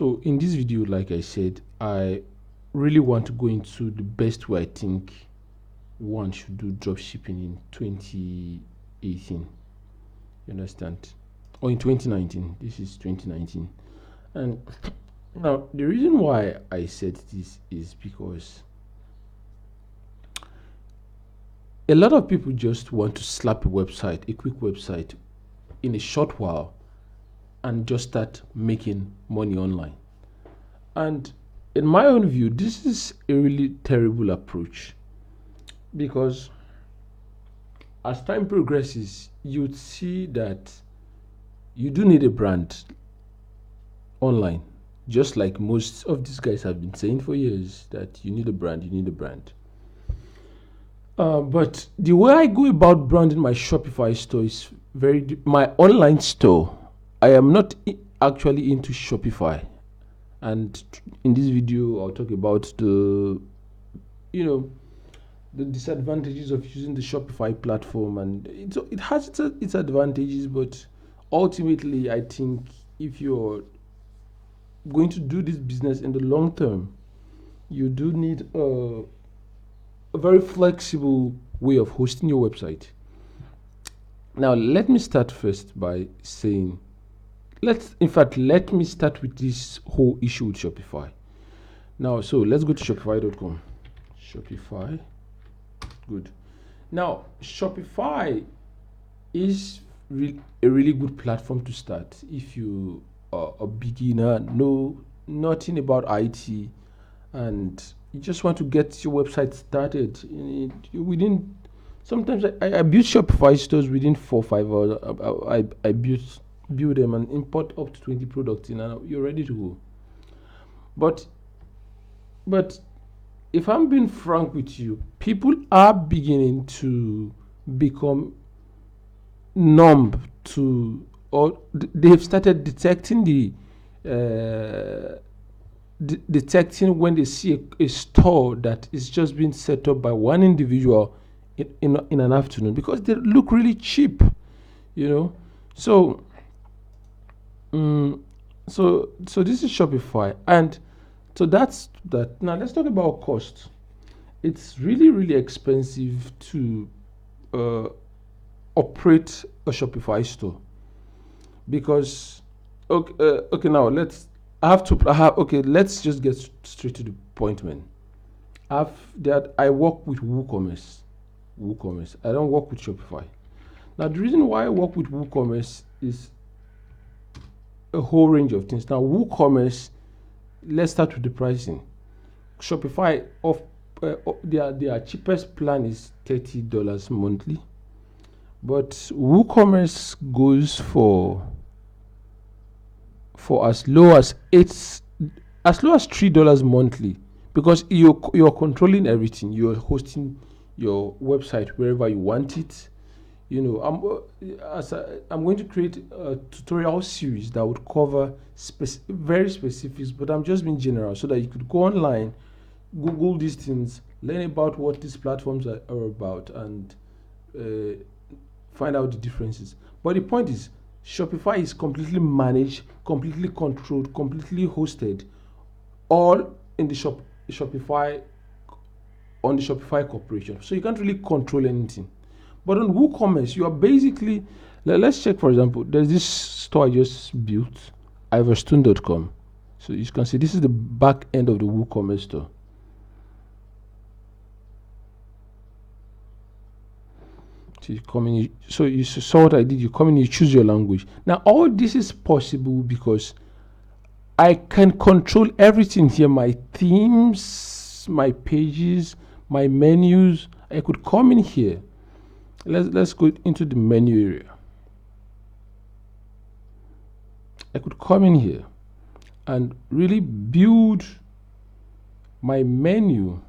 So in this video, like I said, I really want to go into the best way I think one should do dropshipping in 2018. You understand? Or in 2019. This is 2019. And now the reason why I said this is because a lot of people just want to slap a quick website in a short while and just start making money online. And in my own view, this is a really terrible approach, because as time progresses, you'd see that you do need a brand online, just like most of these guys have been saying for years, that you need a brand. But the way I go about branding my Shopify store is my online store. I am not actually into Shopify, and in this video I'll talk about the disadvantages of using the Shopify platform, and it has its advantages, but ultimately I think if you're going to do this business in the long term, you do need a very flexible way of hosting your website. Now let me start first by saying, let me start with this whole issue with Shopify. Now, so let's go to shopify.com. Shopify. Good. Now, Shopify is a really good platform to start if you are a beginner, know nothing about IT, and you just want to get your website started. Sometimes I build Shopify stores within 4 or 5 hours. I build them and import up to 20 products in, and you're ready to go. But if I'm being frank with you, people are beginning to become numb to, or they've started detecting detecting when they see a store that is just being set up by one individual in an afternoon, because they look really cheap, So this is Shopify, and so that's that. Now let's talk about cost. It's really expensive to operate a Shopify store, because let's just get straight to the point, man. I work with WooCommerce. I don't work with Shopify. Now the reason why I work with WooCommerce is a whole range of things. Now WooCommerce, let's start with the pricing. Shopify their cheapest plan is $30 monthly, but WooCommerce goes for as low as $3 monthly, because you're controlling everything. You're hosting your website wherever you want it. I'm going to create a tutorial series that would cover very specifics, but I'm just being general so that you could go online, Google these things, learn about what these platforms are about, and find out the differences. But the point is, Shopify is completely managed, completely controlled, completely hosted, all in the Shopify corporation. So you can't really control anything. But on WooCommerce, you are basically, let's check, for example, there's this store I just built, iverstone.com. So you can see this is the back end of the WooCommerce store. So you come in, so you saw what I did. You come in, you choose your language. Now all this is possible because I can control everything here: my themes, my pages, my menus. I could come in here. Let's go into the menu area. I could come in here and really build my menu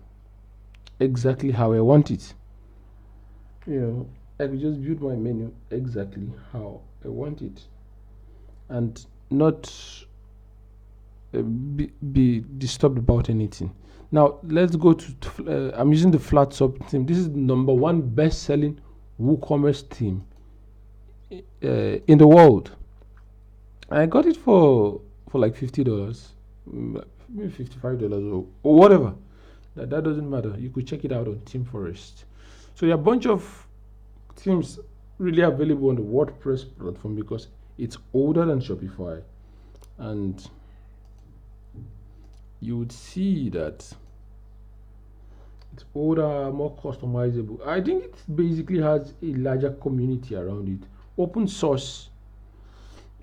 exactly how I want it. I could just build my menu exactly how I want it, and not be disturbed about anything. Now let's go to I'm using the flat sub theme. This is the #1 best-selling WooCommerce theme in the world. I got it for like $50. maybe $55 or whatever. That doesn't matter. You could check it out on Team Forest. So there are a bunch of themes really available on the WordPress platform because it's older than Shopify, and you would see that it's older, more customizable. I think it basically has a larger community around it. Open source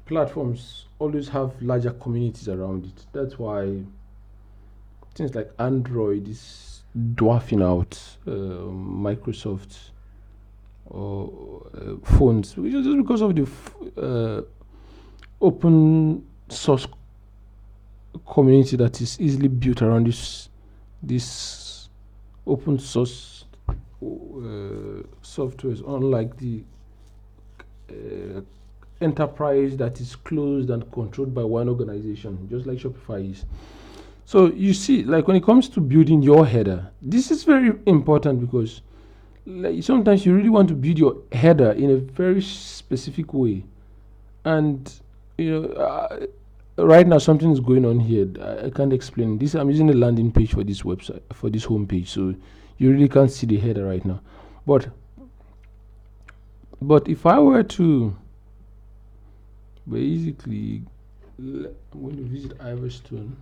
platforms always have larger communities around it. That's why things like Android is dwarfing out Microsoft or phones, which is just because of the open source community that is easily built around this open source softwares, unlike the enterprise that is closed and controlled by one organization, just like Shopify is. So you see, like when it comes to building your header, this is very important because like, sometimes you really want to build your header in a very specific way, and right now something is going on here. I can't explain this. I'm using a landing page for this website, for this home page, so you really can't see the header right now. But if I were to basically, I'm going to visit Iverstone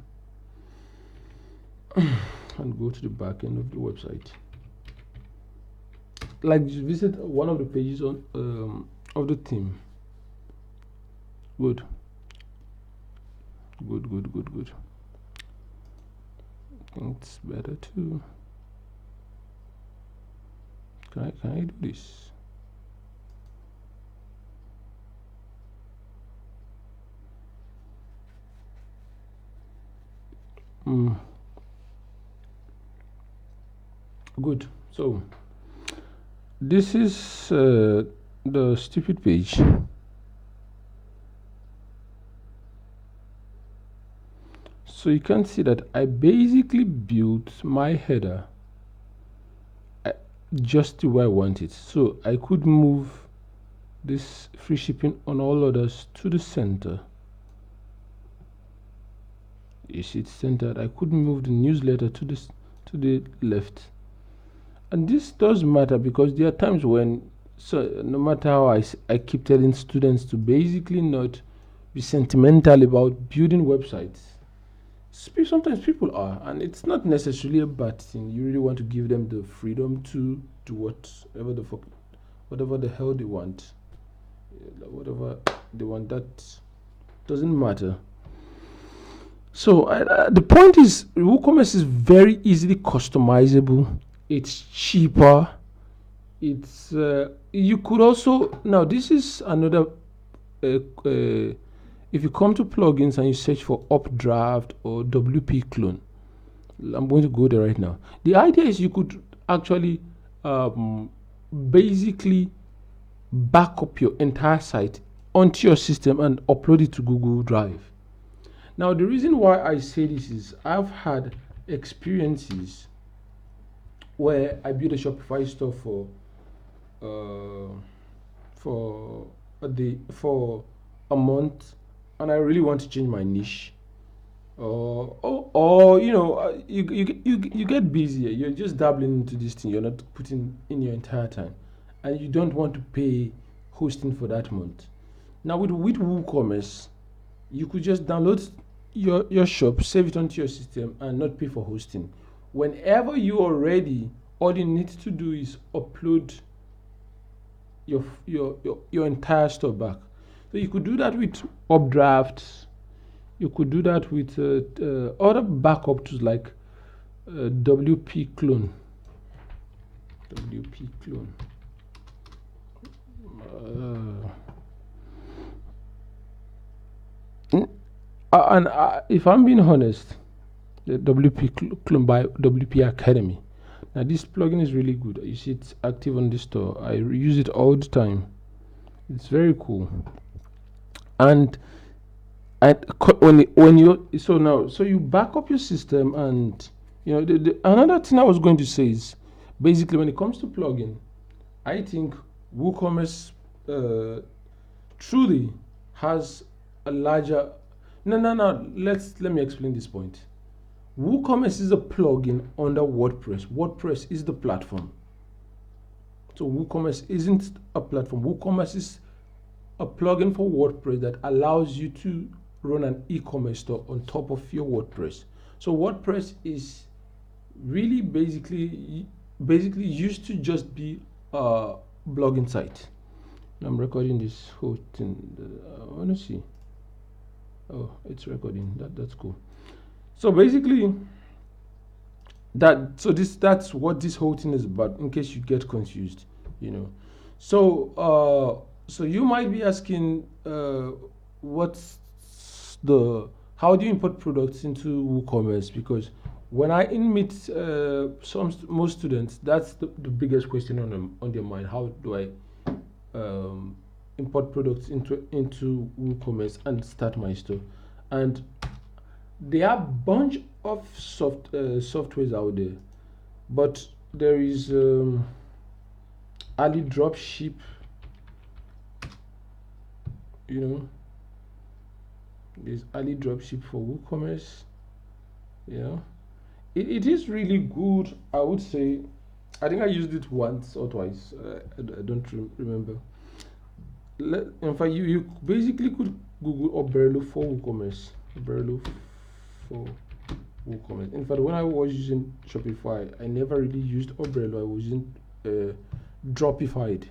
and go to the back end of the website. Like just visit one of the pages on of the theme. Good. I think it's better to. Can I do this? Good. So this is the stupid page. So you can see that I basically built my header just the way I want it. So I could move this free shipping on all others to the center. You see it's centered. I could move the newsletter to the left. And this does matter because there are times when, so no matter how I keep telling students to basically not be sentimental about building websites, sometimes people are, and it's not necessarily a bad thing. You really want to give them the freedom to do whatever the hell they want, whatever they want. That doesn't matter. So the point is, WooCommerce is very easily customizable. It's cheaper. It's you could also, now this is another. If you come to plugins and you search for Updraft or WP Clone, I'm going to go there right now. The idea is you could actually basically back up your entire site onto your system and upload it to Google Drive. Now, the reason why I say this is I've had experiences where I built a Shopify store for a month, and I really want to change my niche. Or you get busier. You're just dabbling into this thing. You're not putting in your entire time, and you don't want to pay hosting for that month. Now with WooCommerce, you could just download your shop, save it onto your system, and not pay for hosting. Whenever you are ready, all you need to do is upload your entire store back. So you could do that with Updrafts. You could do that with other backup tools like WP Clone. WP Clone. And if I'm being honest, the WP Clone by WP Academy. Now this plugin is really good. You see it's active on the store. I use it all the time. It's very cool. And when you you back up your system, and another thing I was going to say is basically when it comes to plugin, I think WooCommerce truly has a larger, No. Let me explain this point. WooCommerce is a plugin under WordPress. WordPress is the platform. So WooCommerce isn't a platform. WooCommerce is a plugin for WordPress that allows you to run an e-commerce store on top of your WordPress. So WordPress is really basically used to just be a blogging site. I'm recording this whole thing. I want to see. Oh, it's recording. That's cool. So basically, that's what this whole thing is about. In case you get confused, you know. So you might be asking, what's the how do you import products into WooCommerce? Because when I meet most students, that's the biggest question on their mind. How do I import products into WooCommerce and start my store? And there are a bunch of softwares out there, but there is Ali Dropship, you know. There's Ali Dropship for WooCommerce. You know, it is really good. I would say, I think I used it once or twice. I don't remember. In fact, you basically could Google Umbrella for WooCommerce. Umbrella for WooCommerce. In fact, when I was using Shopify, I never really used Umbrella. I was using Dropified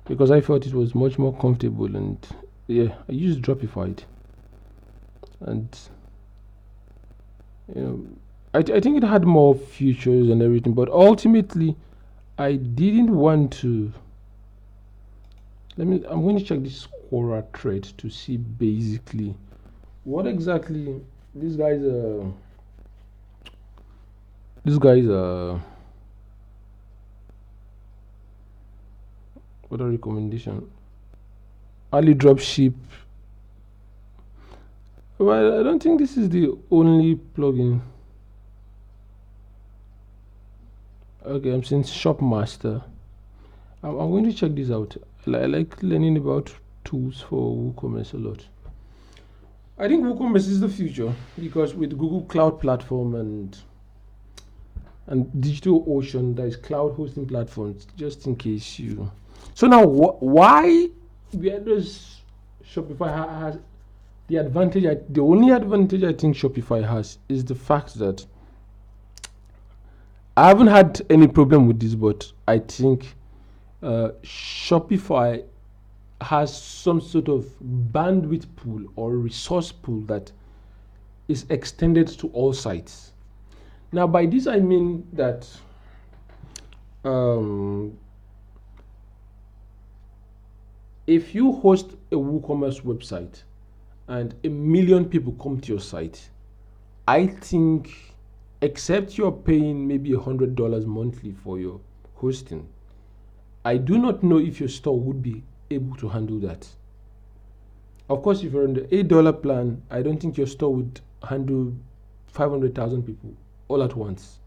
because I felt it was much more comfortable. And yeah, I used Dropified, and you know, I think it had more features and everything, but ultimately, I didn't want to. I'm going to check this Quora thread to see basically what exactly these guys what a recommendation. Ali Dropship. Well, I don't think this is the only plugin. Okay, I'm saying Shopmaster. I'm going to check this out. I like learning about tools for WooCommerce a lot. I think WooCommerce is the future because with Google Cloud Platform and DigitalOcean, there is cloud hosting platforms. Just in case you. So now, where does Shopify has the advantage? The only advantage I think Shopify has is the fact that I haven't had any problem with this, but I think Shopify has some sort of bandwidth pool or resource pool that is extended to all sites. Now, by this I mean that if you host a WooCommerce website and 1 million people come to your site, I think, except you're paying maybe $100 monthly for your hosting, I do not know if your store would be able to handle that. Of course, if you're on the $8 plan, I don't think your store would handle 500,000 people all at once.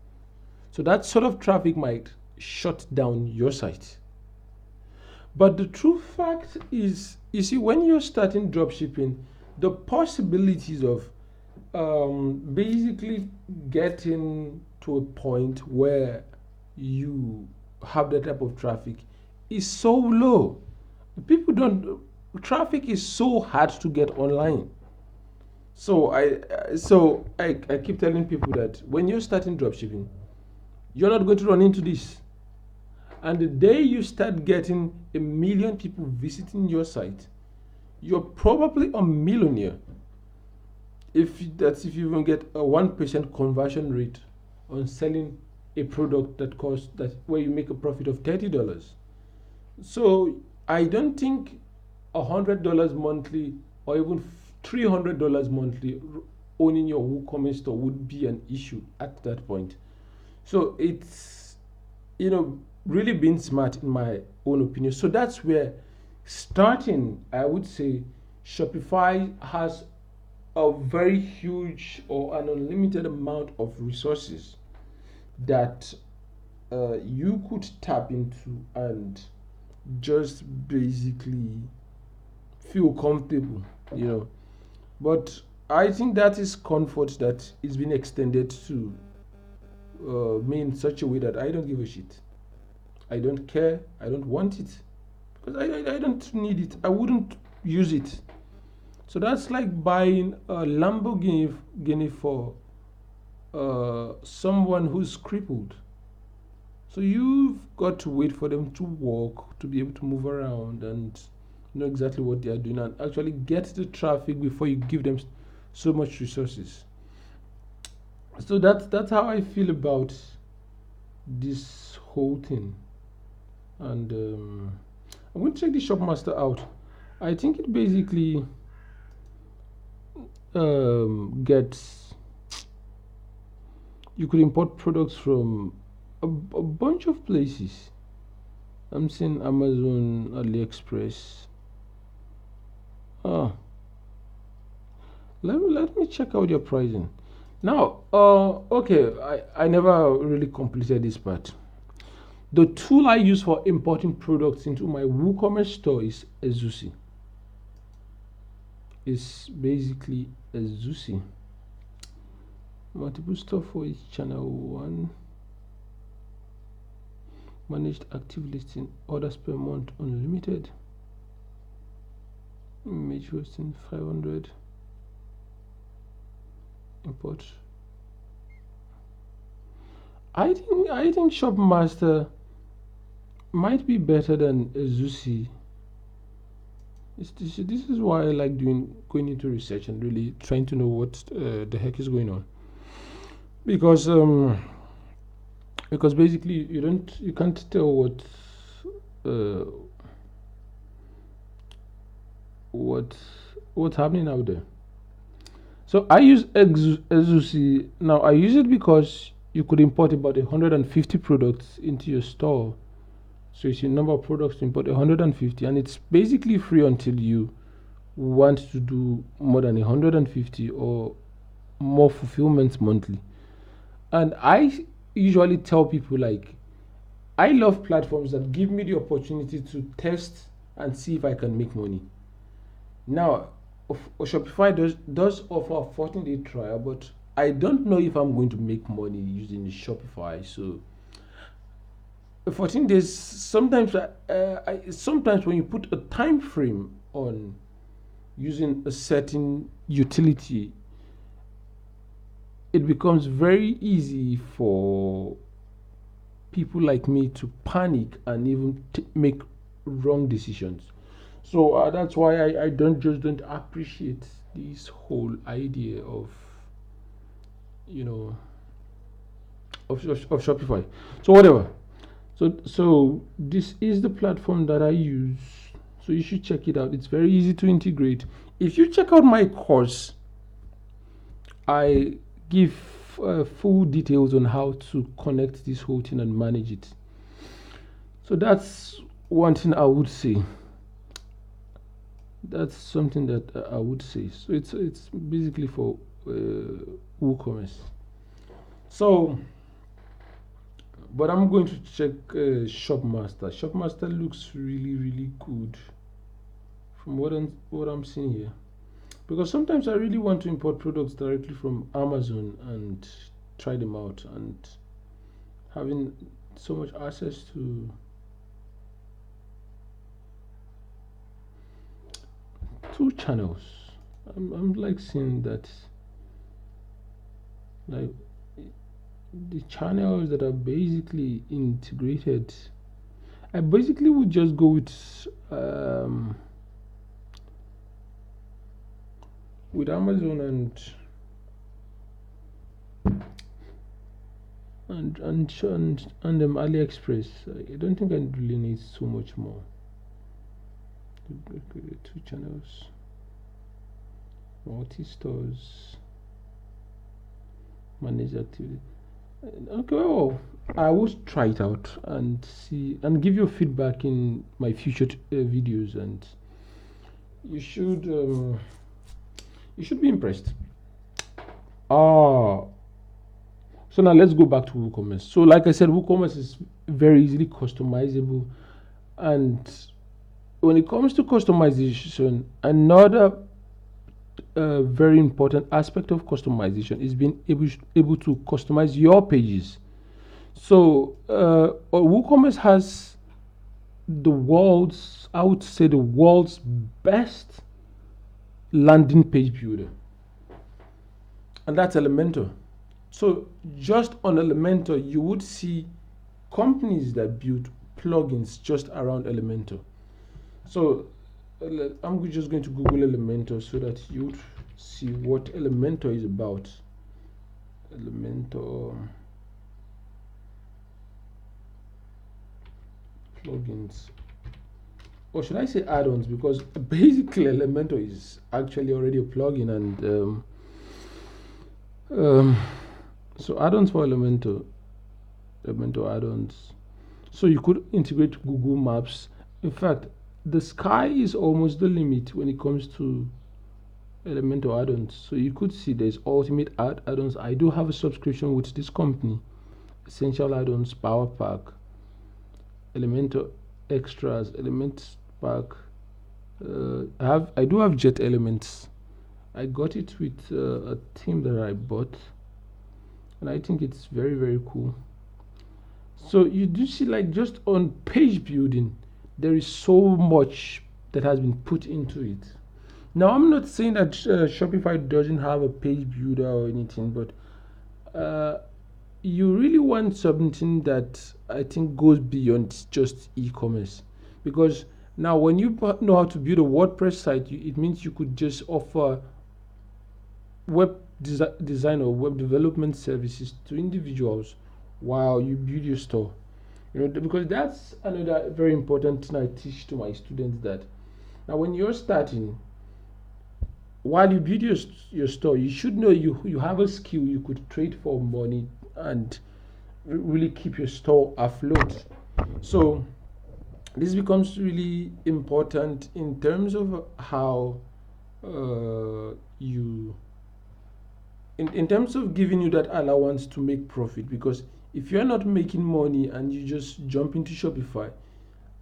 So that sort of traffic might shut down your site. But the true fact is, you see, when you're starting dropshipping, the possibilities of basically getting to a point where you have that type of traffic is so low. Traffic is so hard to get online. So I keep telling people that when you're starting dropshipping, you're not going to run into this. And the day you start getting 1 million people visiting your site, you're probably a millionaire. If you even get a 1% conversion rate on selling a product where you make a profit of $30. So I don't think $100 monthly or even $300 monthly owning your WooCommerce store would be an issue at that point. So it's really being smart in my own opinion. So that's where starting, I would say Shopify has a very huge or an unlimited amount of resources that you could tap into and just basically feel comfortable, But I think that is comfort that is being extended to me in such a way that I don't give a shit. I don't care. I don't want it because I don't need it. I wouldn't use it. So that's like buying a Lamborghini for someone who's crippled. So you've got to wait for them to walk, to be able to move around and know exactly what they are doing and actually get the traffic before you give them so much resources. So that's how I feel about this whole thing. And I'm going to check the Shopmaster out. I think it basically gets you could import products from a bunch of places. I'm seeing Amazon, AliExpress. Ah, let me check out your pricing. Now, okay, I never really completed this part. The tool I use for importing products into my WooCommerce store is Ezusi. It's basically Ezusi. Multiple stuff for each channel. One managed active listing, orders per month unlimited. Image hosting 500. Import. I think Shopmaster might be better than Ezusi. This is why I like going into research and really trying to know what the heck is going on, because basically you can't tell uh, what's happening out there. So I use Ezusi. Now I use it because you could import about 150 products into your store. So it's your number of products to import 150, and it's basically free until you want to do more than 150 or more fulfillments monthly. And I usually tell people, like, I love platforms that give me the opportunity to test and see if I can make money. Now, Shopify does offer a 14-day trial, but I don't know if I'm going to make money using Shopify. So 14 days, sometimes when you put a time frame on using a certain utility, it becomes very easy for people like me to panic and even make wrong decisions. So that's why I don't appreciate this whole idea of, you know, of Shopify. So whatever. So this is the platform that I use. So you should check it out. It's very easy to integrate. If you check out my course, I give full details on how to connect this whole thing and manage it. So that's one thing I would say. That's something that I would say. So it's basically for WooCommerce. So, but I'm going to check Shopmaster. Shopmaster looks really good from what I'm seeing here. Because sometimes I really want to import products directly from Amazon and try them out, and having so much access to two channels. I'm like seeing that, like, the channels that are basically integrated. I basically would just go with Amazon and AliExpress. I don't think I really need so much more. Two channels, multi stores, manage activity. Okay, well, I will try it out and see and give you feedback in my future videos, and you should be impressed. Ah, so now let's go back to WooCommerce. So, like I said, WooCommerce is very easily customizable, and when it comes to customization, another a very important aspect of customization is being able to customize your pages. So WooCommerce has I would say the world's best landing page builder, and that's Elementor. So just on Elementor, you would see companies that build plugins just around Elementor. So I'm just going to Google Elementor so that you'd see what Elementor is about. Elementor plugins, or should I say add-ons, because basically Elementor is actually already a plugin, and so add-ons for Elementor add-ons. So you could integrate Google Maps. In fact, the sky is almost the limit when it comes to Elementor add-ons. So you could see there's ultimate add-ons. I do have a subscription with this company. Essential add-ons, Power Pack, Elementor extras, Elements Pack. I do have Jet Elements. I got it with a theme that I bought, and I think it's very, very cool. So you do see, like, just on page building, there is so much that has been put into it. Now, I'm not saying that Shopify doesn't have a page builder or anything, but you really want something that I think goes beyond just e-commerce, because now when you know how to build a WordPress site, it means you could just offer web design or web development services to individuals while you build your store. Because that's another very important thing I teach to my students, that now when you're starting, while you build your store, you should know you have a skill you could trade for money and really keep your store afloat. So this becomes really important in terms of how you in terms of giving you that allowance to make profit, because if you're not making money and you just jump into Shopify,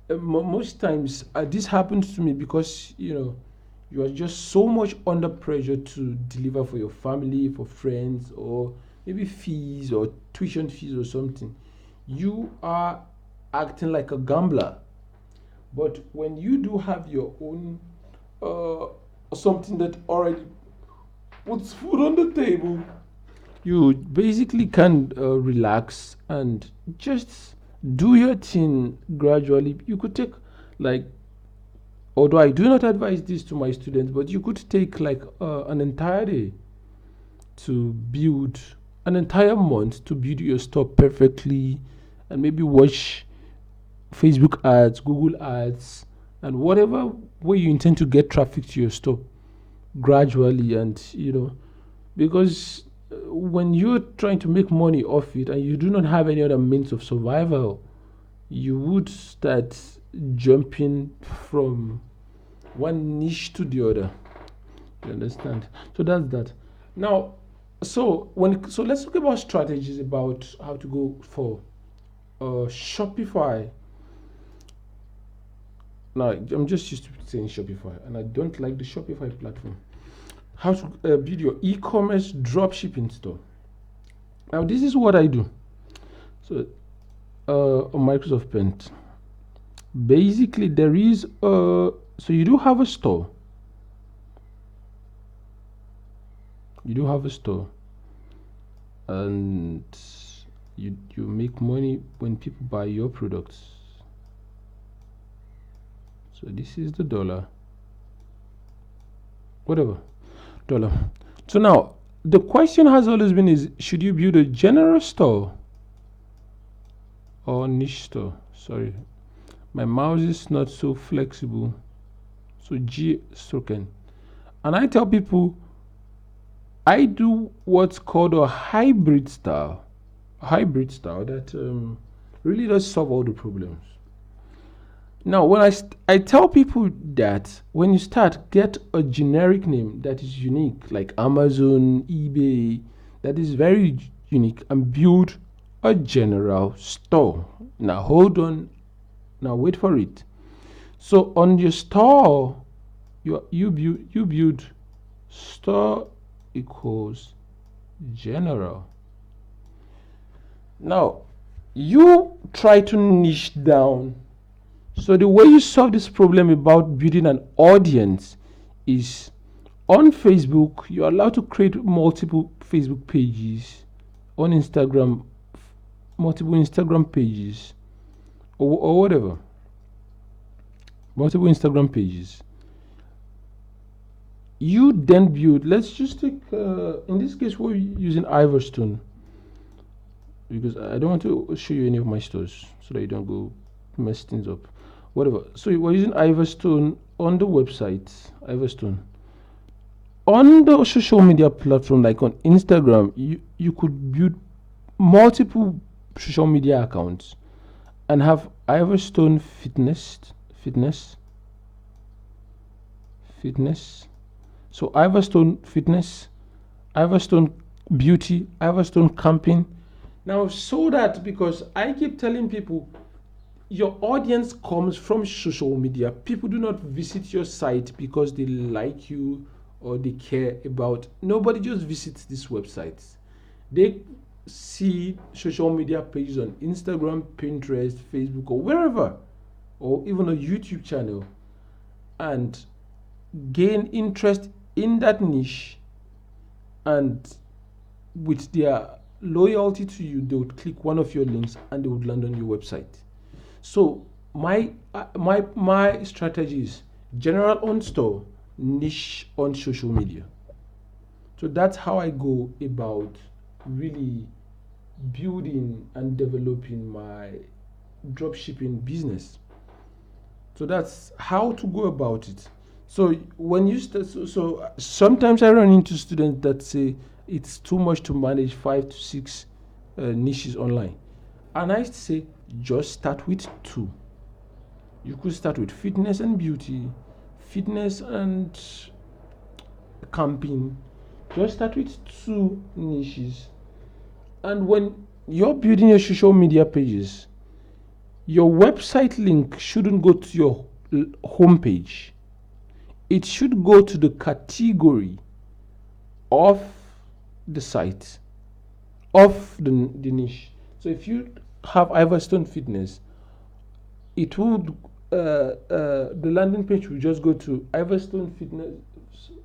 most times this happens to me, because you are just so much under pressure to deliver for your family, for friends, or maybe fees or tuition fees or something. You are acting like a gambler. But when you do have your own something that already puts food on the table, you basically can relax and just do your thing gradually. You could take, like, although I do not advise this to my students, but you could take like an entire day to build, an entire month to build your store perfectly, and maybe watch Facebook ads, Google ads, and whatever way you intend to get traffic to your store gradually. And because when you're trying to make money off it and you do not have any other means of survival, you would start jumping from one niche to the other. You understand? So that's that. Now, so let's talk about strategies about how to go for Shopify. Now, I'm just used to saying Shopify, and I don't like the Shopify platform. How to build your e-commerce dropshipping store. Now, this is what I do. So, on Microsoft Paint, basically there is so you do have a store. And you make money when people buy your products. So this is the dollar, whatever dollar. So now the question has always been, is should you build a general store or niche store? Sorry, my mouse is not so flexible. So G token, and I tell people I do what's called a hybrid style that really does solve all the problems. Now, when I tell people that when you start, get a generic name that is unique, like Amazon, eBay, that is very unique, and build a general store. Now, hold on. Now, wait for it. So on your store, you build Store equals general. Now, you try to niche down. So the way you solve this problem about building an audience is on Facebook, you're allowed to create multiple Facebook pages. On Instagram, multiple Instagram pages, or whatever. Multiple Instagram pages. You then build, let's just take, in this case, we're using Iverstone, because I don't want to show you any of my stores so that you don't go mess things up. Whatever. So we're using Iverstone on the website, Iverstone. On the social media platform, like on Instagram, you could build multiple social media accounts and have Iverstone fitness. So Iverstone fitness, Iverstone beauty, Iverstone camping. Now, so that, because I keep telling people, your audience comes from social media. People do not visit your site because they like you or they care about. Nobody just visits these websites. They see social media pages on Instagram, Pinterest, Facebook, or wherever, or even a YouTube channel, and gain interest in that niche, and with their loyalty to you, they would click one of your links and they would land on your website. So my strategy is general on store, niche on social media. So that's how I go about really building and developing my dropshipping business. So that's how to go about it. So when you start, so sometimes I run into students that say it's too much to manage 5 to 6 niches online, and I say just start with 2. You could start with fitness and beauty, fitness and camping. Just start with 2 niches, and when you're building your social media pages, your website link shouldn't go to your homepage. It should go to the category of the site, of the niche. So if you have Iverstone Fitness, it would the landing page will just go to Iverstone Fitness,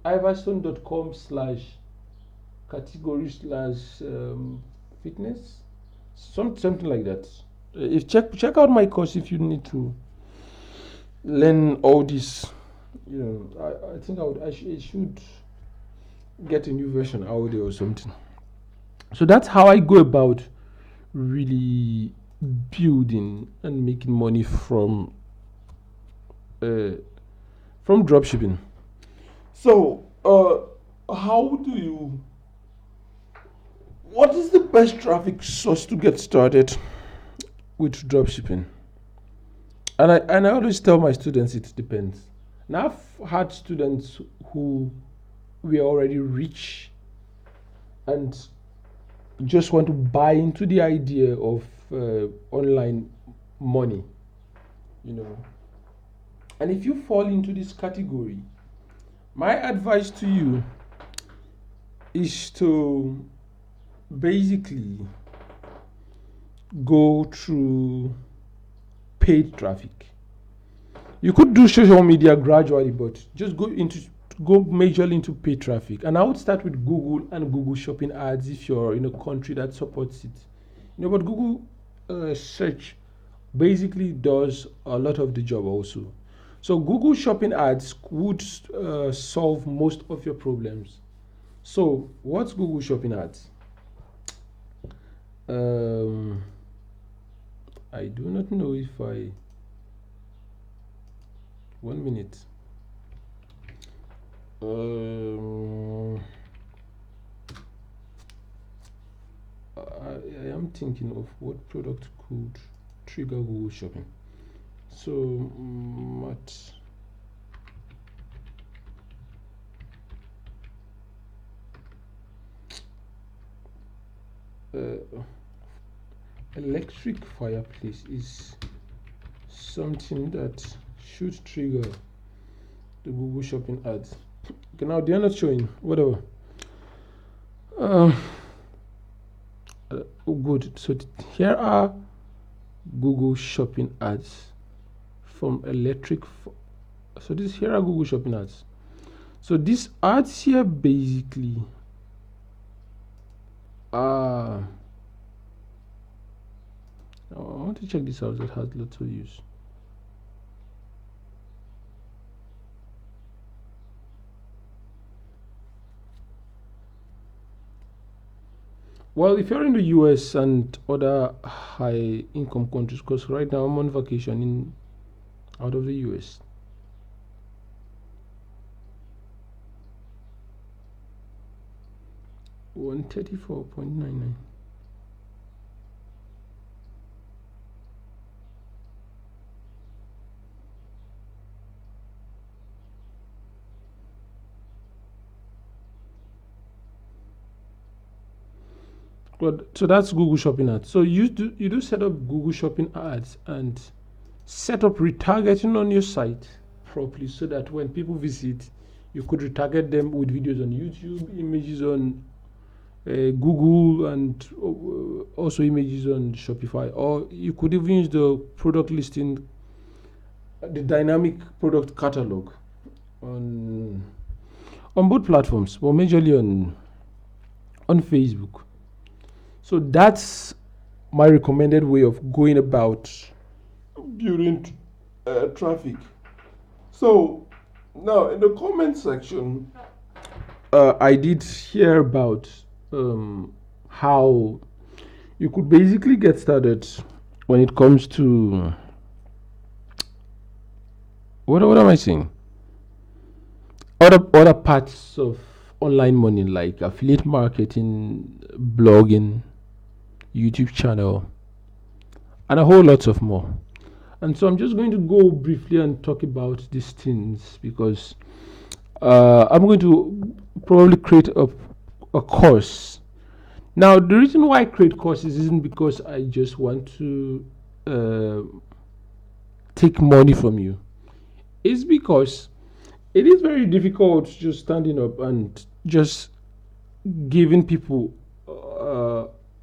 iverstone.com/category/fitness, something like that. If check out my course if you need to learn all this. I think I should get a new version out there or something. So that's how I go about really building and making money from dropshipping. So what is the best traffic source to get started with dropshipping? And I always tell my students it depends. Now I've had students who were already rich and just want to buy into the idea of online money, And if you fall into this category, my advice to you is to basically go through paid traffic. You could do social media gradually, but just go majorly into paid traffic. And I would start with Google and Google Shopping ads if you're in a country that supports it. But Google search basically does a lot of the job also. So Google Shopping ads would solve most of your problems. So what's Google Shopping ads? I do not know if I... 1 minute. I am thinking of what product could trigger Google Shopping. So, Matt. Electric fireplace is something that should trigger the Google Shopping ads. Okay, now they are not showing. Whatever. Uh, oh, good. So here are Google Shopping ads from electric. So this here are Google Shopping ads. So these ads here basically are. I want to check this out. That has lots of use. Well, if you're in the US and other high income countries, because right now I'm on vacation in out of the US. $134.99. But so that's Google Shopping ads. So you do set up Google Shopping ads and set up retargeting on your site properly so that when people visit, you could retarget them with videos on YouTube, images on Google, and also images on Shopify. Or you could even use the product listing, the dynamic product catalog on both platforms, but majorly on Facebook. So that's my recommended way of going about building traffic. So now in the comment section, I did hear about how you could basically get started when it comes to what am I saying? Other parts of online money like affiliate marketing, blogging, YouTube channel, and a whole lot of more. And so I'm just going to go briefly and talk about these things because I'm going to probably create a course. Now, the reason why I create courses isn't because I just want to uh, take money from you. It's because it is very difficult just standing up and just giving people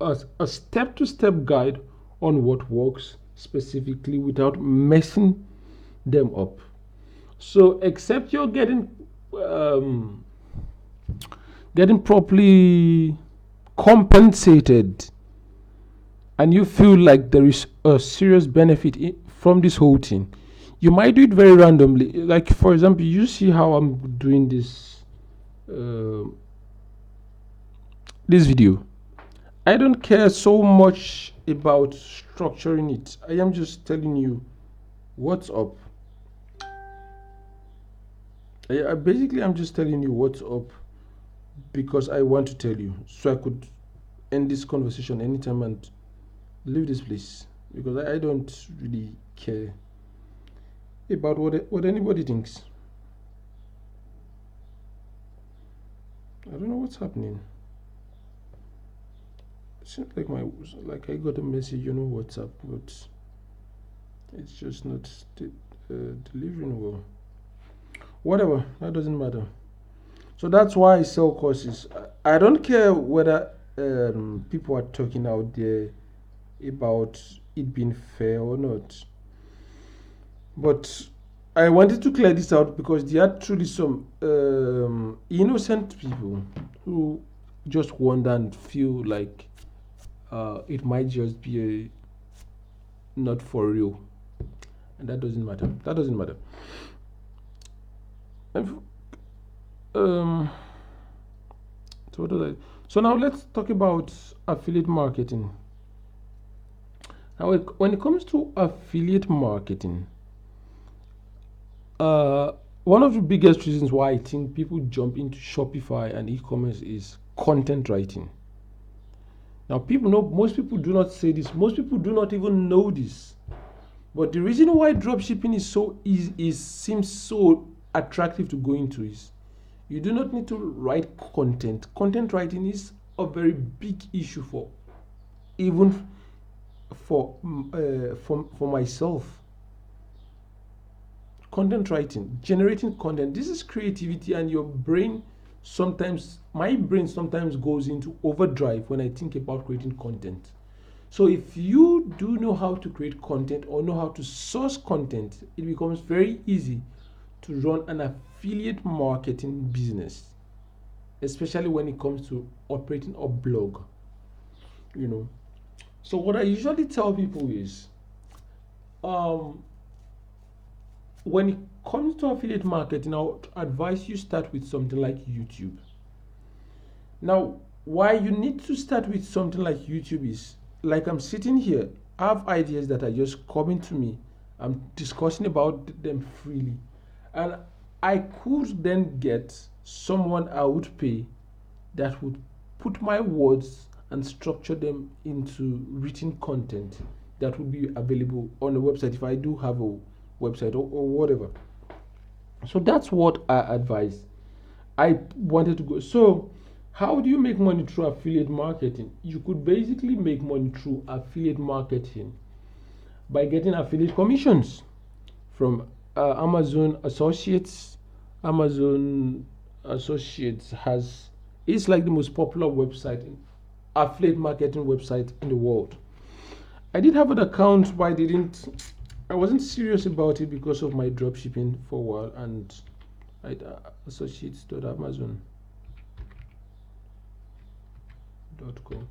a step-to-step guide on what works specifically without messing them up. So, except you're um, getting properly compensated, and you feel like there is a serious benefit from this whole thing, you might do it very randomly. Like for example, you see how I'm doing uh, this video. I don't care so much about structuring it. I am just telling you what's up. Basically, I'm just telling you what's up because I want to tell you, so I could end this conversation anytime and leave this place because I don't really care about what anybody thinks. I don't know what's happening. It seems like I got a message on WhatsApp, but it's just not delivering well. Whatever, that doesn't matter. So that's why I sell courses. I don't care whether people are talking out there about it being fair or not. But I wanted to clear this out because there are truly some innocent people who just wonder and feel like it might just be not for real, and that doesn't matter. That doesn't matter. Um, so what did I? So now let's talk about affiliate marketing. Now, when it comes to affiliate marketing, uh, one of the biggest reasons why I think people jump into Shopify and e-commerce is content writing. Now, people know most people do not say this. Most people do not even know this. But the reason why dropshipping is so easy is seems so attractive to go into is you do not need to write content. Content writing is a very big issue for even for myself. content writing, generating content. This is creativity, and my brain sometimes goes into overdrive when I think about creating content. So if you do know how to create content or know how to source content, it becomes very easy to run an affiliate marketing business, especially when it comes to operating a blog, you know. So what I usually tell people is, um, when it comes to affiliate marketing, I would advise you start with something like YouTube. Now, why you need to start with something like YouTube is, like, I'm sitting here, I have ideas that are just coming to me. I'm discussing about them freely. And I could then get someone I would pay that would put my words and structure them into written content that would be available on a website if I do have a website, or whatever. So that's what I advise. I wanted to go. So, how do you make money through affiliate marketing? You could basically make money through affiliate marketing by getting affiliate commissions from Amazon Associates. Amazon Associates has it's like the most popular affiliate marketing website in the world. I did have an account, but I wasn't serious about it because of my dropshipping for a while, and I associates.amazon.com.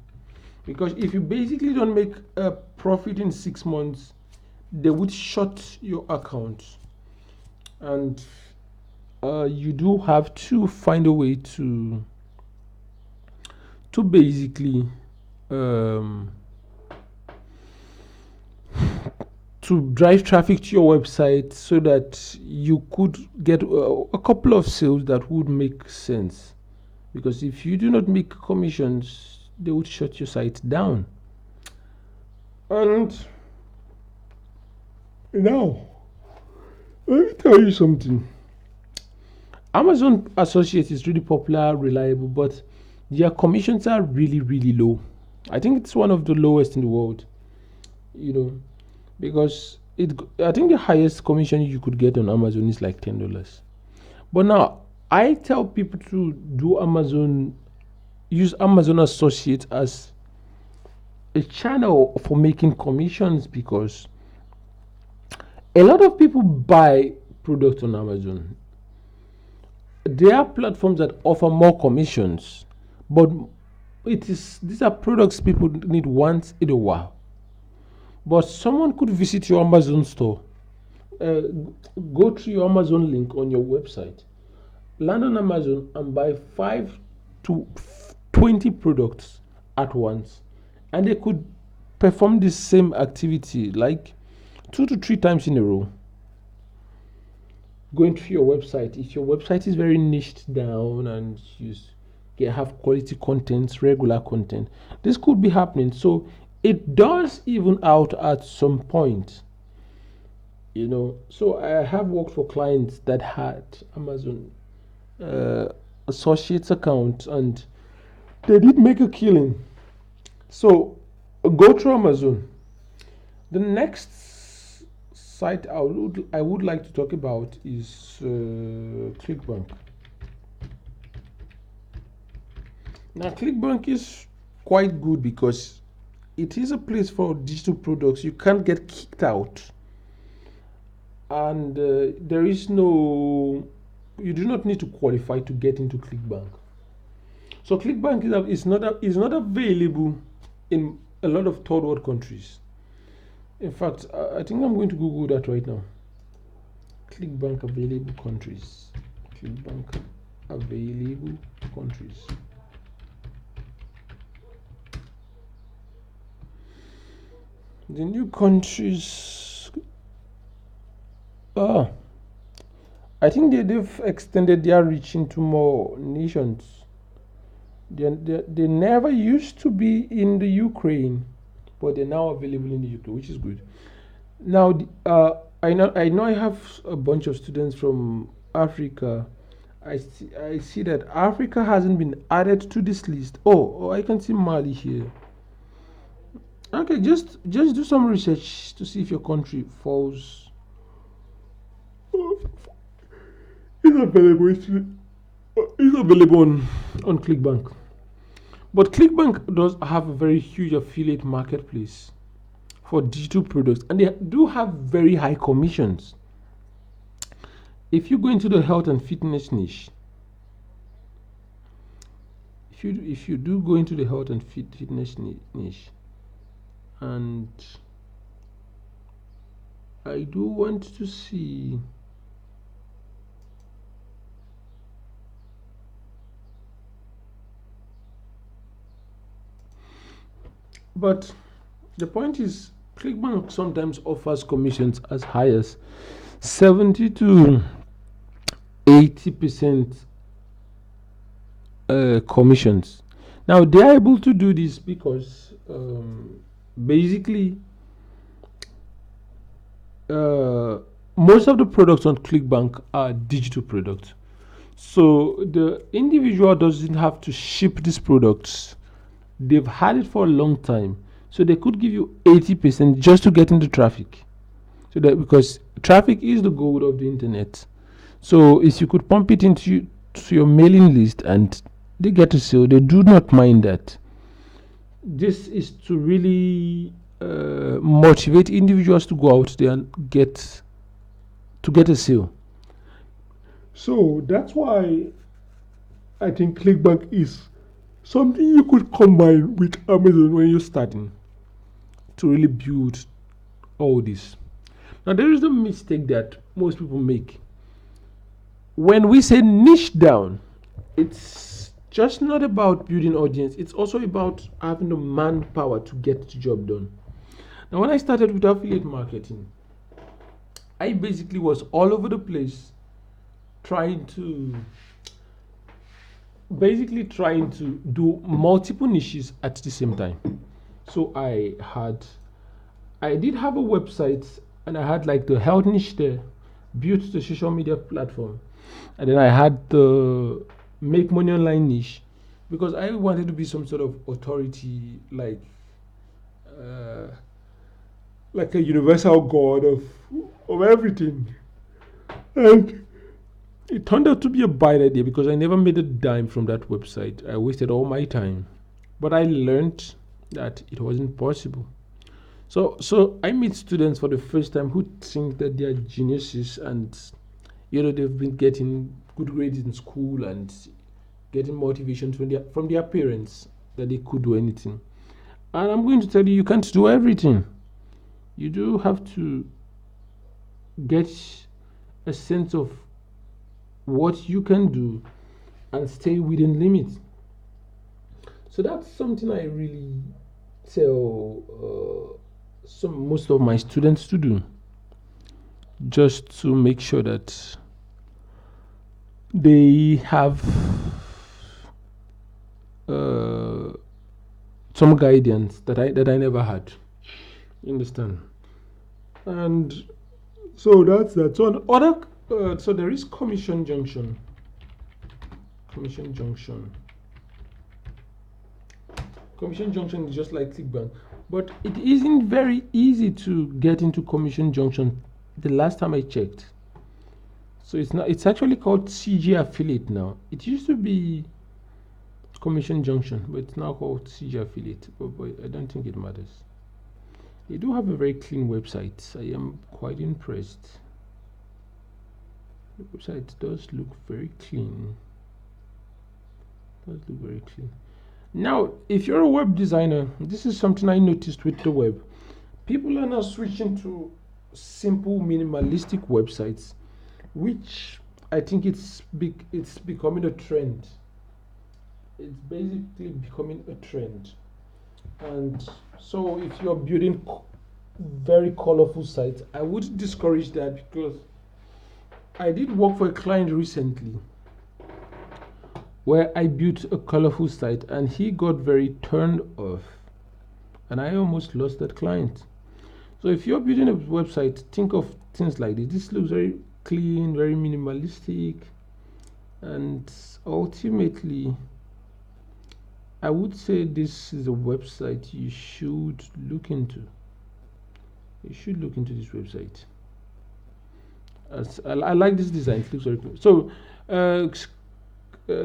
Because if you basically don't make a profit in 6 months, they would shut your account, and you do have to find a way to basically um, to drive traffic to your website so that you could get a couple of sales that would make sense. Because if you do not make commissions, they would shut your site down. And now, let me tell you something. Amazon Associates is really popular, reliable, but their commissions are really, really low. I think it's one of the lowest in the world, you know, because I think the highest commission you could get on Amazon is like $10. But now I tell people to use Amazon Associates as a channel for making commissions, because a lot of people buy products on Amazon. There are platforms that offer more commissions, but these are products people need once in a while. But someone could visit your Amazon store, go to your Amazon link on your website, land on Amazon and buy 5 to 20 products at once, and they could perform the same activity like 2 to 3 times in a row. Going to your website, if your website is very niched down and you have quality content, regular content, this could be happening. So it does even out at some point, So I have worked for clients that had Amazon associates account, and they did make a killing. So go to Amazon. The next site I would like to talk about is ClickBank. Now, ClickBank is quite good because it is a place for digital products. You can't get kicked out, and you do not need to qualify to get into ClickBank. So ClickBank is not available in a lot of third world countries. In fact, I think I'm going to Google that right now. ClickBank available countries. ClickBank available countries. The new countries. I think they've extended their reach into more nations. They never used to be in the Ukraine, but they're now available in the UK, which is good. Now, I know I have a bunch of students from Africa. I see that Africa hasn't been added to this list. Oh, I can see Mali here. Okay, just do some research to see if your country falls available. It's available on ClickBank. But ClickBank does have a very huge affiliate marketplace for digital products, and they do have very high commissions. If you go into the health and fitness niche, if you do go into the health and fitness niche, and I do want to see. But the point is, ClickBank sometimes offers commissions as high as 70 to 80% commissions. Now they are able to do this because basically most of the products on ClickBank are digital products. So the individual doesn't have to ship these products. They've had it for a long time. So they could give you 80% just to get into traffic. So that, because traffic is the gold of the internet. So if you could pump it into your mailing list and they get a sale, they do not mind that. This is to really motivate individuals to go out there and get a sale. So that's why I think ClickBank is something you could combine with Amazon when you're starting to really build all this. Now there is a mistake that most people make. When we say niche down, it's just not about building audience, it's also about having the manpower to get the job done. Now when I started with affiliate marketing, I basically was all over the place trying to do multiple niches at the same time. So I did have a website, and I had like the health niche there, built the social media platform, and then I had the make money online niche, because I wanted to be some sort of authority, like a universal god of everything. And it turned out to be a bad idea because I never made a dime from that website. I wasted all my time. But I learned that it wasn't possible. So I meet students for the first time who think that they are geniuses, and they've been getting good grades in school and getting motivation from their parents that they could do anything. And I'm going to tell you, you can't do everything. You do have to get a sense of what you can do and stay within limits. So that's something I really tell most of my students to do, just to make sure that they have some guidance that I never had. You understand? And so that's that. So so there is Commission Junction. Commission Junction is just like ClickBank, but it isn't very easy to get into Commission Junction. The last time I checked, so it's actually called CG Affiliate now. It used to be Commission Junction, but it's now called CG Affiliate. But I don't think it matters. They do have a very clean website. I am quite impressed. The website does look very clean. Now, if you're a web designer, this is something I noticed with the web. People are now switching to simple, minimalistic websites, which I think it's becoming a trend. It's basically becoming a trend. And so if you're building very colorful sites, I would discourage that, because I did work for a client recently where I built a colorful site and he got very turned off, and I almost lost that client. So if you're building a website, think of things like this. This looks very clean, very minimalistic, and ultimately I would say this is a website you should look into. You should look into this website. I like this design. It looks very cool. So,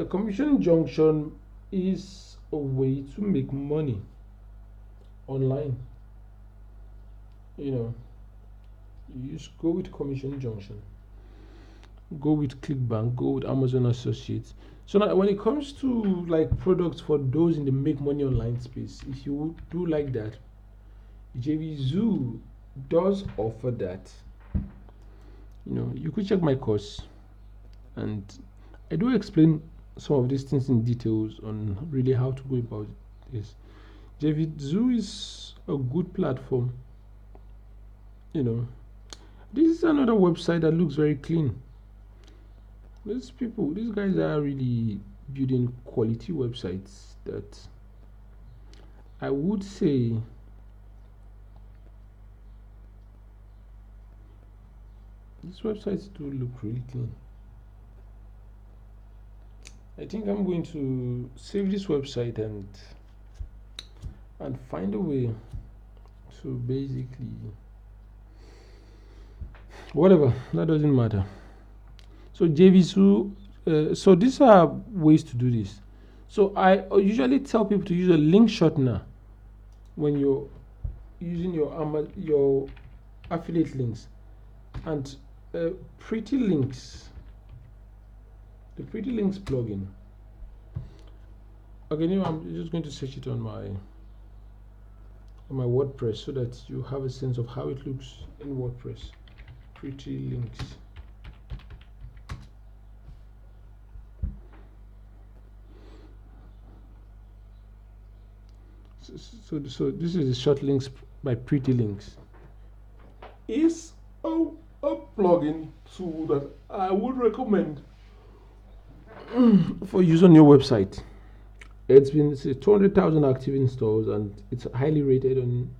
commission junction is a way to make money online. You know, you just go with commission junction, go with ClickBank, go with Amazon Associates. So now, when it comes to like products for those in the make money online space, if you do like that, JV Zoo does offer that. You could check my course, and I do explain some of these things in details on really how to go about this. JV Zoo is a good platform. This is another website that looks very clean. These guys are really building quality websites that I would say these websites do look really clean. I think I'm going to save this website and find a way to basically whatever, that doesn't matter. So JVSU, so these are ways to do this. So I usually tell people to use a link shortener when you're using your affiliate links, and Pretty Links, the Pretty Links plugin. Okay, I'm just going to search it on my WordPress so that you have a sense of how it looks in WordPress. Pretty Links. So this is the short links by Pretty Links. It's a plugin tool that I would recommend for use on your website. It's been 200,000 active installs, and it's highly rated on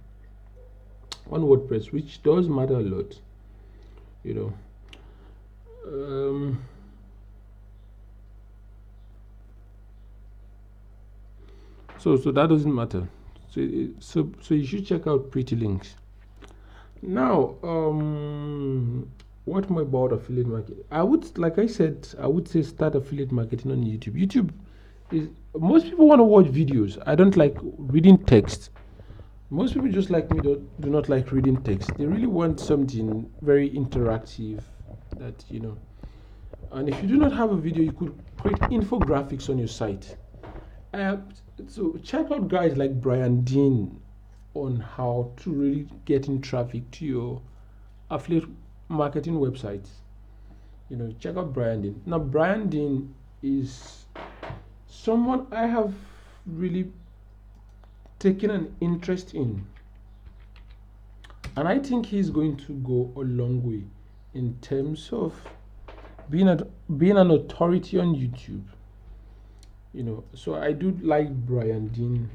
WordPress, which does matter a lot. So that doesn't matter. So you should check out Pretty Links. Now, what more about affiliate marketing? I would say start affiliate marketing on YouTube. YouTube is, most people want to watch videos. I don't like reading text. Most people, just like me, do not like reading text. They really want something very interactive that, and if you do not have a video, you could create infographics on your site. So check out guys like Brian Dean on how to really get in traffic to your affiliate marketing websites. Check out Brian Dean. Now, Brian Dean is someone I have really taken an interest in, and I think he's going to go a long way in terms of being an authority on YouTube. So I do like Brian Dean.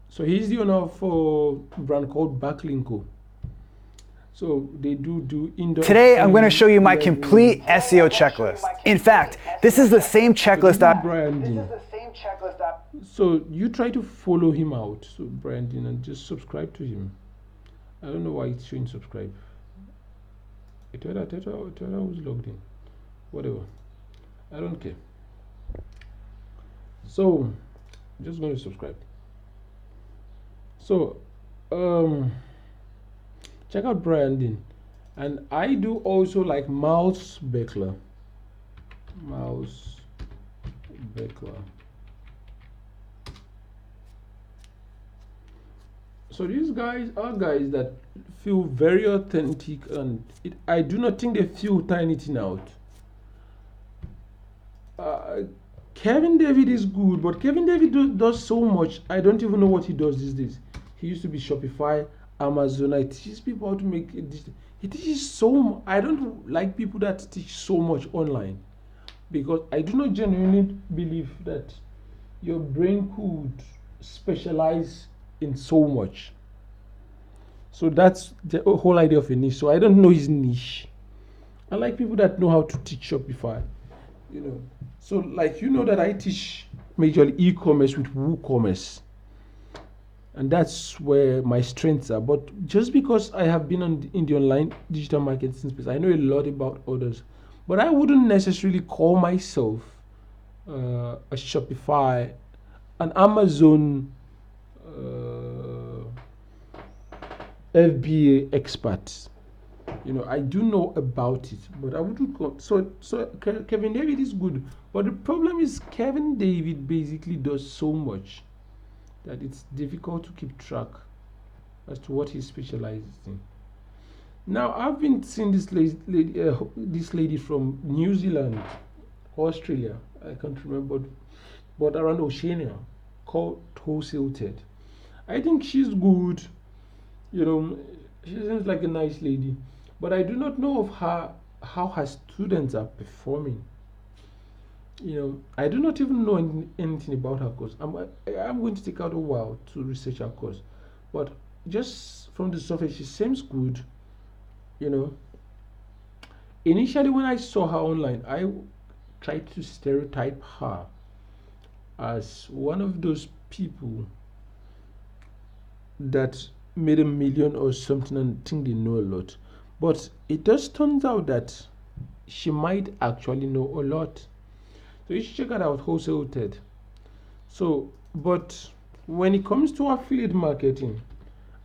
So he's the owner of a brand called Backlinko. So they do indoor. Today I'm going to show you my complete SEO checklist. In fact, this is the same checklist So you try to follow him out, so Brian Dean, and just subscribe to him. I don't know why it's showing subscribe. I thought I was logged in. Whatever. I don't care. So I'm just going to subscribe. So check out Brian Dean. And I do also like Mouse Beckler. So these guys are guys that feel very authentic, and I do not think they feel anything out. Kevin David is good, but Kevin David does so much. I don't even know what he does these days. He used to be Shopify, Amazon. I teach people how to make it. He teaches so. I don't like people that teach so much online, because I do not genuinely believe that your brain could specialize in so much. So that's the whole idea of a niche. So I don't know his niche. I like people that know how to teach Shopify. So like that I teach majorly e-commerce with WooCommerce. and that's where my strengths are. But just because I have been in the online digital marketing space, I know a lot about others, but I wouldn't necessarily call myself a Shopify, an Amazon FBA expert. I do know about it, but I wouldn't call. Kevin David is good, but the problem is Kevin David basically does so much that it's difficult to keep track as to what he specializes in. Now I've been seeing this lady from New Zealand, Australia. I can't remember, but around Oceania, called Wholesale Ted. I think she's good. You know, she seems like a nice lady, but I do not know of her how her students are performing. I do not even know anything about her course. I'm going to take out a while to research her course, but just from the surface, she seems good. You know, Initially when I saw her online, I tried to stereotype her as one of those people that made a million or something and think they know a lot. But it just turns out that she might actually know a lot. So you should check it out, Wholesale Ted. But when it comes to affiliate marketing,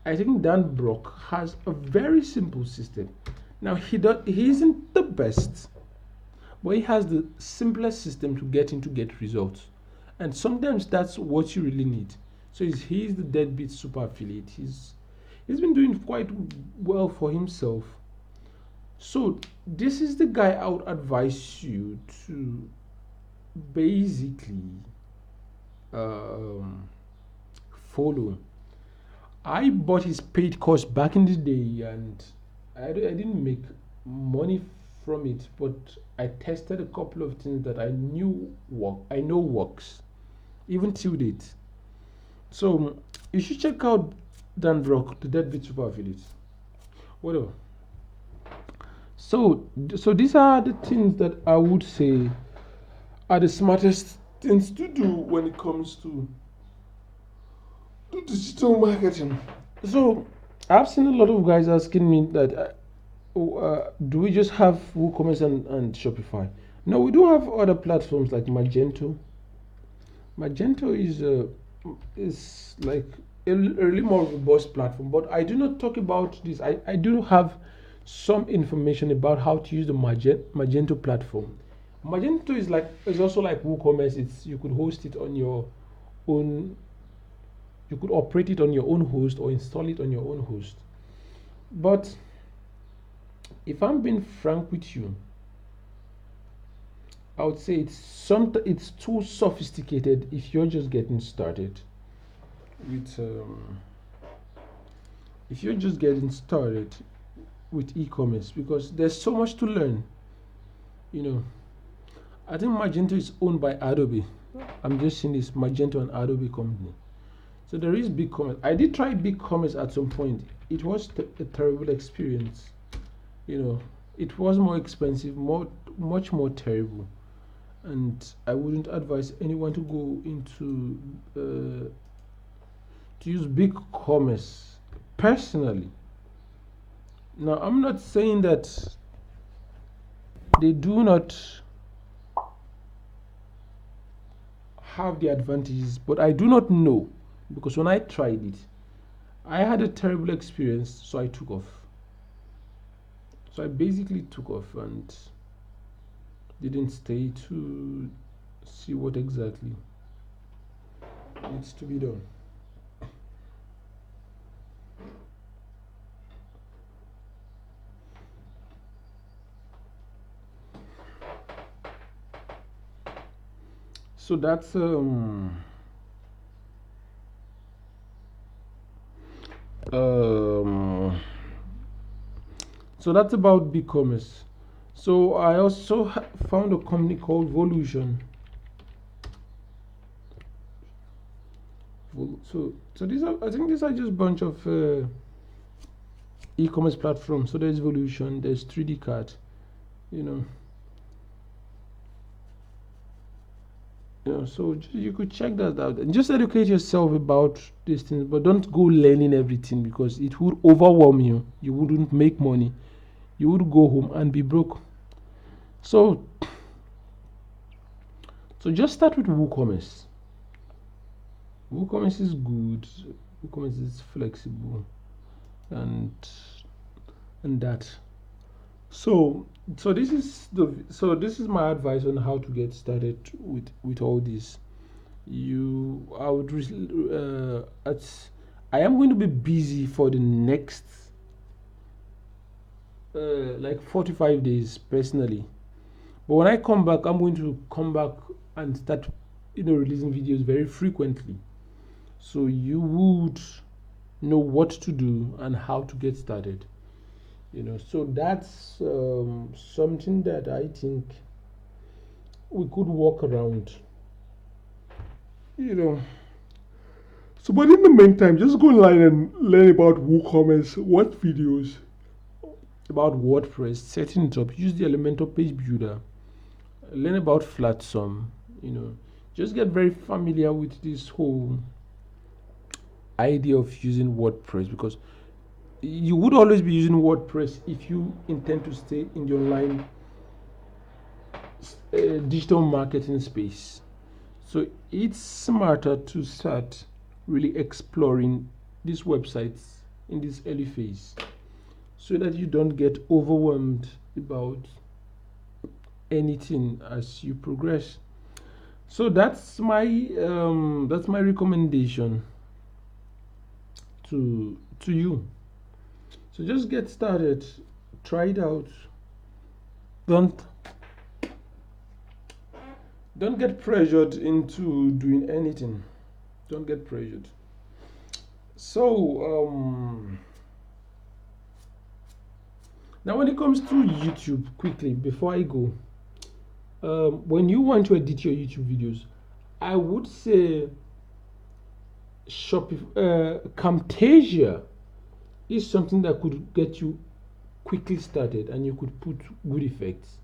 I think Dan Brock has a very simple system. Now he isn't the best, but he has the simplest system to get results. And sometimes that's what you really need. So he's the deadbeat super affiliate. He's been doing quite well for himself. So this is the guy I would advise you to basically um, follow. I bought his paid course back in the day, and I didn't make money from it, but I tested a couple of things that I know works, even till date. So you should check out Dan Brock, the Deadbeat Super Affiliate. Whatever. So these are the things that I would say are the smartest things to do when it comes to digital marketing. So I've seen a lot of guys asking me that, do we just have WooCommerce and Shopify? No, we do have other platforms like Magento. Magento is like a really more robust platform, but I do not talk about this. I do have some information about how to use the Magento platform. Magento is also like WooCommerce. You could host it on your own. You could operate it on your own host or install it on your own host. But if I'm being frank with you, I would say it's too sophisticated if you're just getting started with if you're just getting started with e-commerce, because there's so much to learn. You know, I think Magento is owned by Adobe. I'm just seeing this Magento and Adobe company. So there is BigCommerce. I did try BigCommerce at some point. It was a terrible experience. It was more expensive, much more terrible, and I wouldn't advise anyone to go into to use BigCommerce personally. Now, I'm not saying that they do not have the advantages, but I do not know, because when I tried it, I had a terrible experience, so I took off. So I basically took off and didn't stay to see what exactly needs to be done. So that's so that's about BigCommerce. So I also found a company called Volution. So I think these are just a bunch of e-commerce platforms. So there's Volution, there's 3D Cart, you know. So you could check that out and just educate yourself about these things, but don't go learning everything because it would overwhelm you. You wouldn't make money. You would go home and be broke. So just start with WooCommerce. WooCommerce is good. WooCommerce is flexible and that. So this is my advice on how to get started with all this. I would I am going to be busy for the next like 45 days personally, but when I come back, I'm going to come back and start releasing videos very frequently, so you would know what to do and how to get started. So that's something that I think we could work around. you know so, but in the meantime, just go online and learn about WooCommerce, watch videos about WordPress, setting it up, use the Elementor page builder, learn about Flatsum. Just get very familiar with this whole idea of using WordPress, because you would always be using WordPress if you intend to stay in the online digital marketing space. So it's smarter to start really exploring these websites in this early phase, so that you don't get overwhelmed about anything as you progress. So that's my recommendation to you. So just get started, try it out. Don't get pressured into doing anything. Don't get pressured. So now when it comes to YouTube, quickly before I go, when you want to edit your YouTube videos, I would say Camtasia is something that could get you quickly started, and you could put good effects.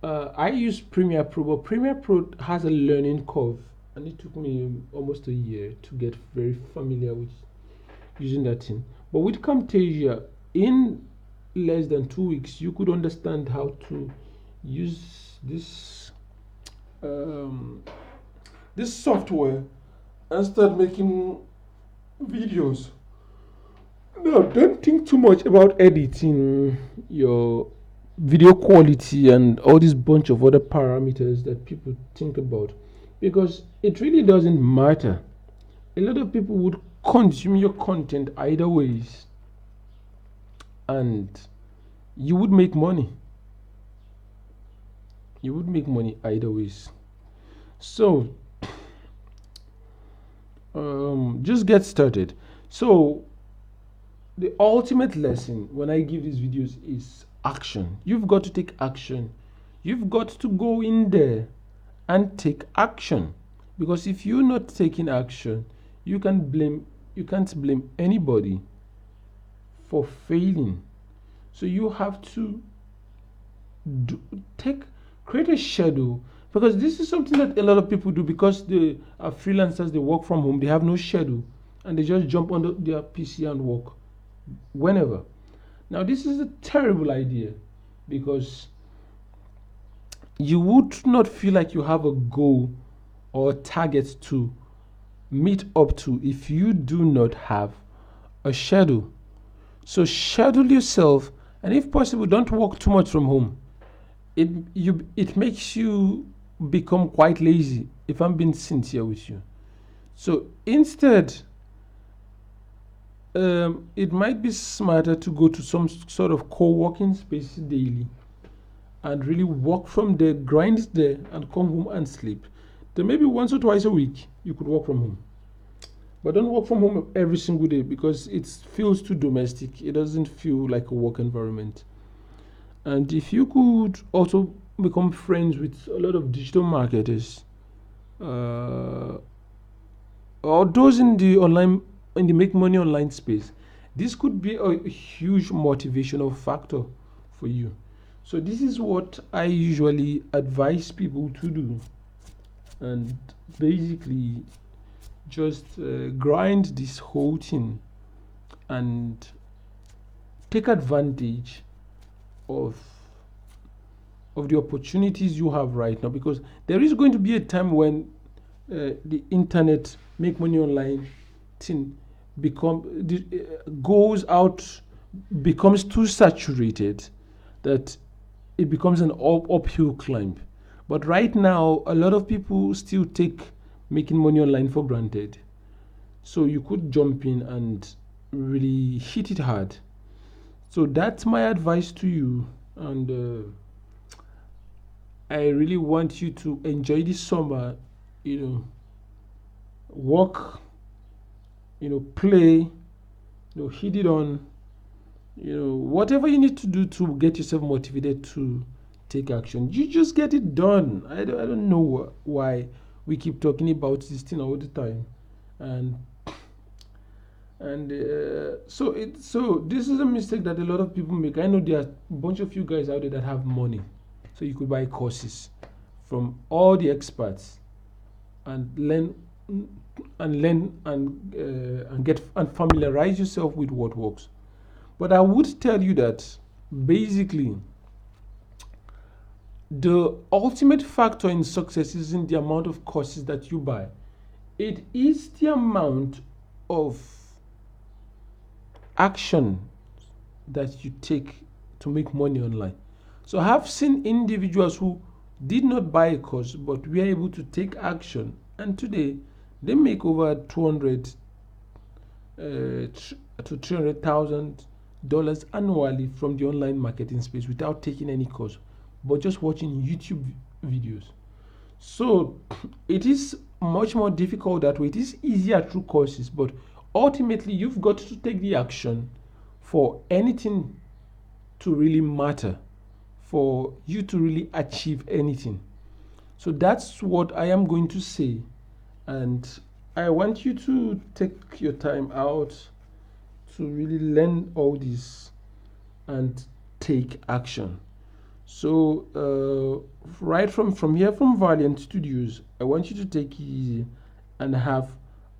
I use Premiere Pro, but Premiere Pro has a learning curve, and it took me almost a year to get very familiar with using that thing. But with Camtasia, in less than 2 weeks, you could understand how to use this software and start making videos. Now, don't think too much about editing your video quality and all this bunch of other parameters that people think about, because it really doesn't matter. A lot of people would consume your content either ways, and you would make money. You would make money either ways. So just get started. So the ultimate lesson when I give these videos is action. You've got to take action. You've got to go in there and take action, because if you're not taking action, you can't blame anybody for failing. So you have to create a schedule, because this is something that a lot of people do, because they are freelancers, they work from home, they have no schedule, and they just jump on their PC and work whenever. Now this is a terrible idea, because you would not feel like you have a goal or a target to meet up to if you do not have a schedule. So schedule yourself, and if possible, don't work too much from home. It makes you become quite lazy, if I'm being sincere with you. So instead, it might be smarter to go to some sort of co-working space daily and really work from there, grind there, and come home and sleep. Then maybe once or twice a week you could work from home. But don't work from home every single day, because it feels too domestic. It doesn't feel like a work environment. And if you could also become friends with a lot of digital marketers, or those in the make money online space, this could be a huge motivational factor for you. So this is what I usually advise people to do. and basically just grind this whole thing and take advantage of the opportunities you have right now, because there is going to be a time when the internet make money online thing goes out, becomes too saturated, that it becomes an uphill climb. But right now, a lot of people still take making money online for granted. So you could jump in and really hit it hard. So that's my advice to you. And I really want you to enjoy this summer, you know, work, play, hit it on, whatever you need to do to get yourself motivated to take action. You just get it done. I don't know why we keep talking about this thing all the time. And so this is a mistake that a lot of people make. I know there are a bunch of you guys out there that have money, so you could buy courses from all the experts and learn and get and familiarize yourself with what works. But I would tell you that basically the ultimate factor in success isn't the amount of courses that you buy. It is the amount of action that you take to make money online. So I have seen individuals who did not buy a course but were able to take action, and today they make over 200 to $300,000 annually from the online marketing space without taking any course, but just watching YouTube videos. So it is much more difficult that way. It is easier through courses, but ultimately you've got to take the action for anything to really matter, for you to really achieve anything. So that's what I am going to say. And I want you to take your time out to really learn all this and take action. So right from here, from Valiant Studios, I want you to take it easy and have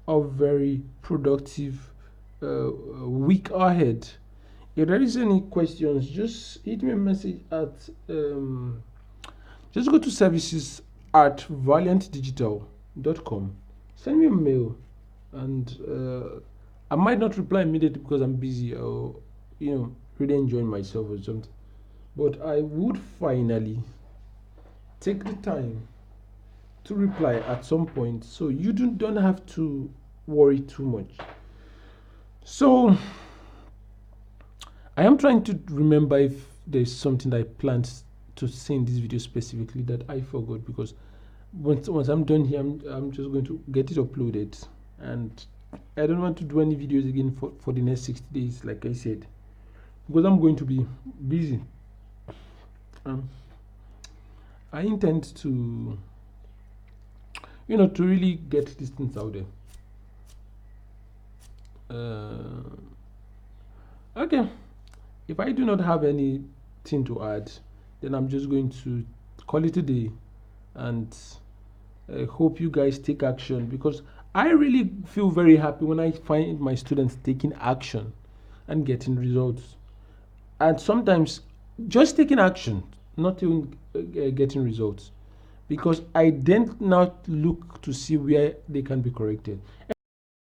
a very productive week ahead. If there is any questions, just hit me a message at just go to services at valiantdigital.com. Send me a mail, and I might not reply immediately because I'm busy or really enjoying myself or something. But I would finally take the time to reply at some point, so you don't have to worry too much. So I am trying to remember if there's something that I planned to say in this video specifically that I forgot, because once I'm done here, I'm just going to get it uploaded, and I don't want to do any videos again for the next 60 days, like I said, because I'm going to be busy. I intend to really get these things out there. Okay, if I do not have anything to add, then I'm just going to call it a day, and I hope you guys take action, because I really feel very happy when I find my students taking action and getting results. And sometimes just taking action, not even getting results, because I then not look to see where they can be corrected.